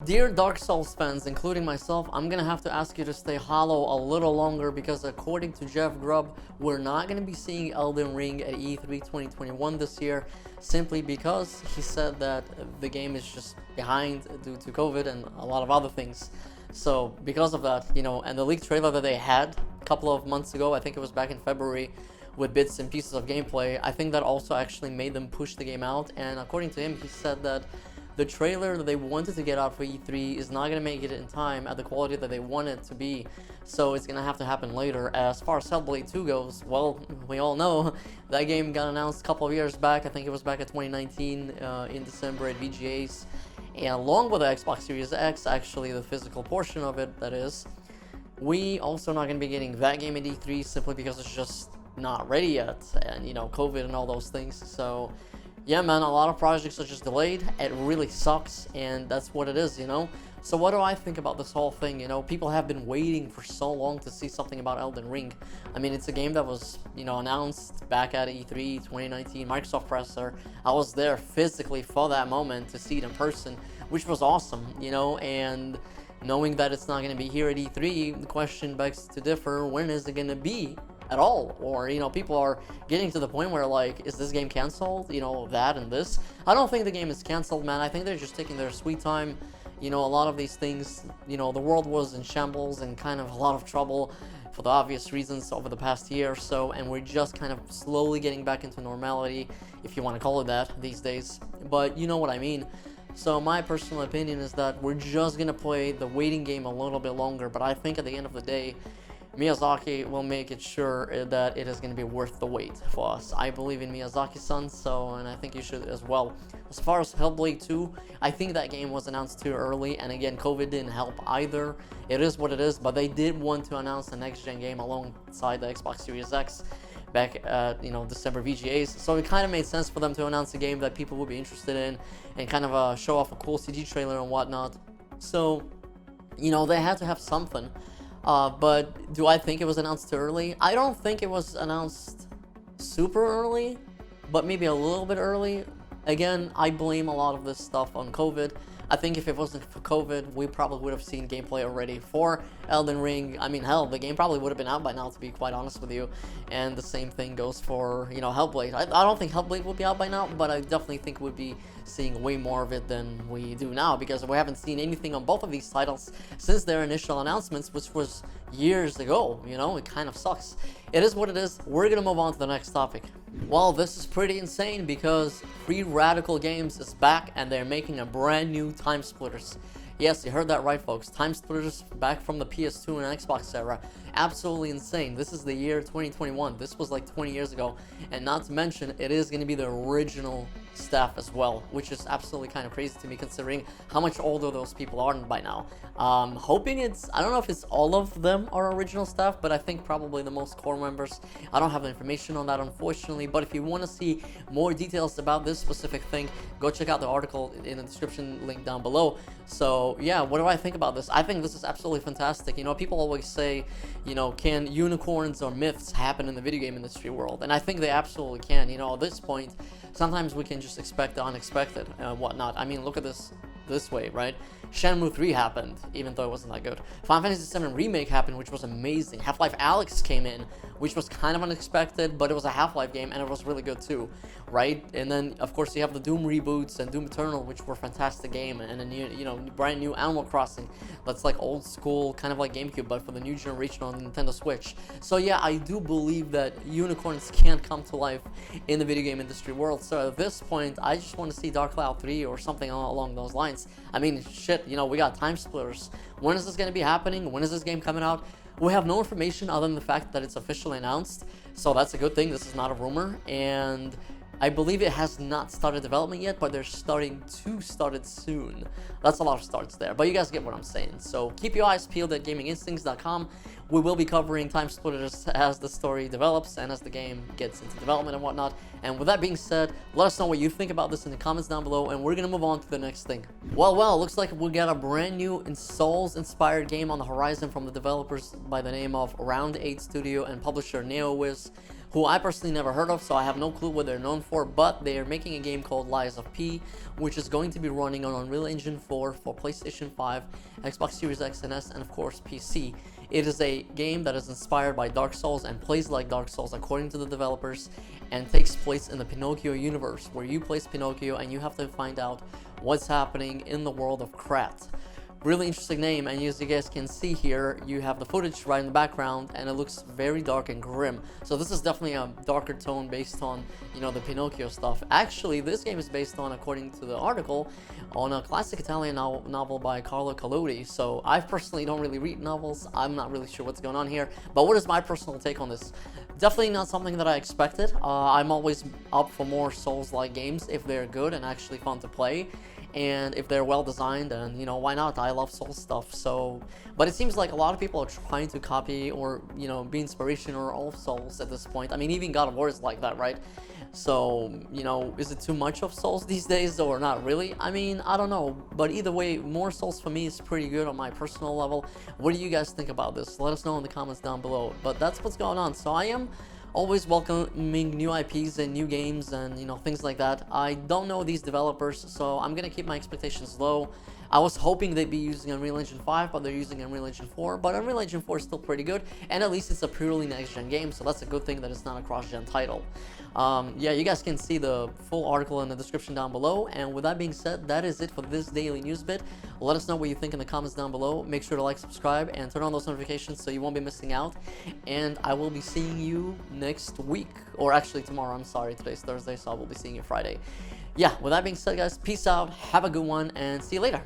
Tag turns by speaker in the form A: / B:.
A: Dear Dark Souls fans, including myself, I'm gonna have to ask you to stay hollow a little longer because according to Jeff Grubb, we're not gonna be seeing Elden Ring at E3 2021 this year, simply because he said that the game is just behind due to COVID and a lot of other things. So because of that, and the leaked trailer that they had a couple of months ago, I think it was back in February, with bits and pieces of gameplay, I think that also actually made them push the game out. And according to him, he said that the trailer that they wanted to get out for E3 is not going to make it in time at the quality that they want it to be, so it's going to have to happen later. As far as Hellblade 2 goes, well, we all know that game got announced a couple of years back. I think it was back in 2019 in December at VGA's, and along with the Xbox Series X, actually the physical portion of it, that is, we also not going to be getting that game at E3 simply because it's just not ready yet, and COVID and all those things. So yeah, man, a lot of projects are just delayed. It really sucks, and that's what it is. So what do I think about this whole thing? People have been waiting for so long to see something about Elden Ring. I mean, it's a game that was, announced back at E3 2019 Microsoft presser. I was there physically for that moment to see it in person, which was awesome, and knowing that it's not going to be here at E3, the question begs to differ, when is it going to be at all? Or people are getting to the point where, like, is this game canceled, that and this. I don't think the game is canceled, man. I think they're just taking their sweet time. A lot of these things, the world was in shambles and kind of a lot of trouble for the obvious reasons over the past year or so, and we're just kind of slowly getting back into normality, if you want to call it that, these days. But you know what I mean. So my personal opinion is that we're just gonna play the waiting game a little bit longer, but I think at the end of the day, Miyazaki will make it sure that it is going to be worth the wait for us. I believe in Miyazaki-san, and I think you should as well. As far as Hellblade 2, I think that game was announced too early, and again, COVID didn't help either. It is what it is, but they did want to announce the next-gen game alongside the Xbox Series X back at, December VGAs, so it kind of made sense for them to announce a game that people would be interested in and kind of show off a cool CG trailer and whatnot. So, they had to have something. But do I think it was announced too early? I don't think it was announced super early, but maybe a little bit early. Again, I blame a lot of this stuff on COVID. I think if it wasn't for COVID, we probably would have seen gameplay already for Elden Ring. I mean, hell, the game probably would have been out by now, to be quite honest with you. And the same thing goes for, Hellblade. I don't think Hellblade would be out by now, but I definitely think we'd be seeing way more of it than we do now, because we haven't seen anything on both of these titles since their initial announcements, which was years ago. It kind of sucks. It is what it is. We're gonna move on to the next topic. Well, this is pretty insane because Free Radical Games is back and they're making a brand new Timesplitters. Yes, you heard that right, folks. Timesplitters back from the PS2 and Xbox era. Absolutely insane. This is the year 2021. This was like 20 years ago. And not to mention, it is going to be the original staff as well, which is absolutely kind of crazy to me considering how much older those people are by now. Hoping I don't know if it's all of them are original staff, but I think probably the most core members. I don't have the information on that, unfortunately, but if you want to see more details about this specific thing, go check out the article in the description link down below. So yeah, what do I think about this? I think this is absolutely fantastic. People always say, can unicorns or myths happen in the video game industry world? And I think they absolutely can. At this point, sometimes we can just expect the unexpected and whatnot. I mean, look at this way, right? Shenmue 3 happened, even though it wasn't that good. Final Fantasy VII Remake happened, which was amazing. Half-Life Alyx came in, which was kind of unexpected, but it was a Half-Life game, and it was really good too, right? And then, of course, you have the Doom reboots and Doom Eternal, which were a fantastic game, and a new, brand new Animal Crossing that's like old school, kind of like GameCube, but for the new generation on the Nintendo Switch. So yeah, I do believe that unicorns can come to life in the video game industry world. So at this point, I just want to see Dark Cloud 3 or something along those lines. I mean, shit, we got Timesplitters. When is this going to be happening? When is this game coming out? We have no information other than the fact that it's officially announced, so that's a good thing. This is not a rumor, and I believe it has not started development yet, but they're starting to start it soon. That's a lot of starts there, but you guys get what I'm saying. So keep your eyes peeled at gaminginstincts.com. We will be covering Timesplitters as the story develops and as the game gets into development and whatnot. And with that being said, let us know what you think about this in the comments down below, and we're gonna move on to the next thing. Well, looks like we got a brand new Souls-inspired game on the horizon from the developers by the name of Round 8 Studio and publisher NeoWiz. who I personally never heard of, so I have no clue what they're known for, but they are making a game called Lies of P, which is going to be running on Unreal Engine 4 for PlayStation 5, Xbox Series X and S, and of course PC. It is a game that is inspired by Dark Souls and plays like Dark Souls according to the developers, and takes place in the Pinocchio universe, where you play Pinocchio and you have to find out what's happening in the world of Krat. Really interesting name, and as you guys can see here, you have the footage right in the background, and it looks very dark and grim. So this is definitely a darker tone based on, you know, the Pinocchio stuff. Actually, this game is based on, according to the article, on a classic Italian novel by Carlo Collodi. So I personally don't really read novels. I'm not really sure what's going on here. But what is my personal take on this? Definitely not something that I expected. I'm always up for more Souls-like games if they're good and actually fun to play. And if they're well designed, and you know, why not? I love Souls stuff. So, but it seems like a lot of people are trying to copy or, you know, be inspirational of Souls at this point. I mean, even God of War is like that, right? So, you know, is it too much of Souls these days or not really? I mean, I don't know, but either way, more Souls for me is pretty good on my personal level. What do you guys think about this? Let us know in the comments down below. But that's what's going on. So I am always welcoming new IPs and new games and, you know, things like that. I don't know these developers, so I'm gonna keep my expectations low. I was hoping they'd be using Unreal Engine 5, but they're using Unreal Engine 4. But Unreal Engine 4 is still pretty good, and at least it's a purely next-gen game, so that's a good thing that it's not a cross-gen title. Yeah, you guys can see the full article in the description down below, and with that being said, that is it for this daily news bit. Let us know what you think in the comments down below. Make sure to like, subscribe, and turn on those notifications so you won't be missing out. And I will be seeing you next week, or actually tomorrow. I'm sorry, today's Thursday, so I will be seeing you Friday. Yeah, with that being said, guys, peace out, have a good one, and see you later.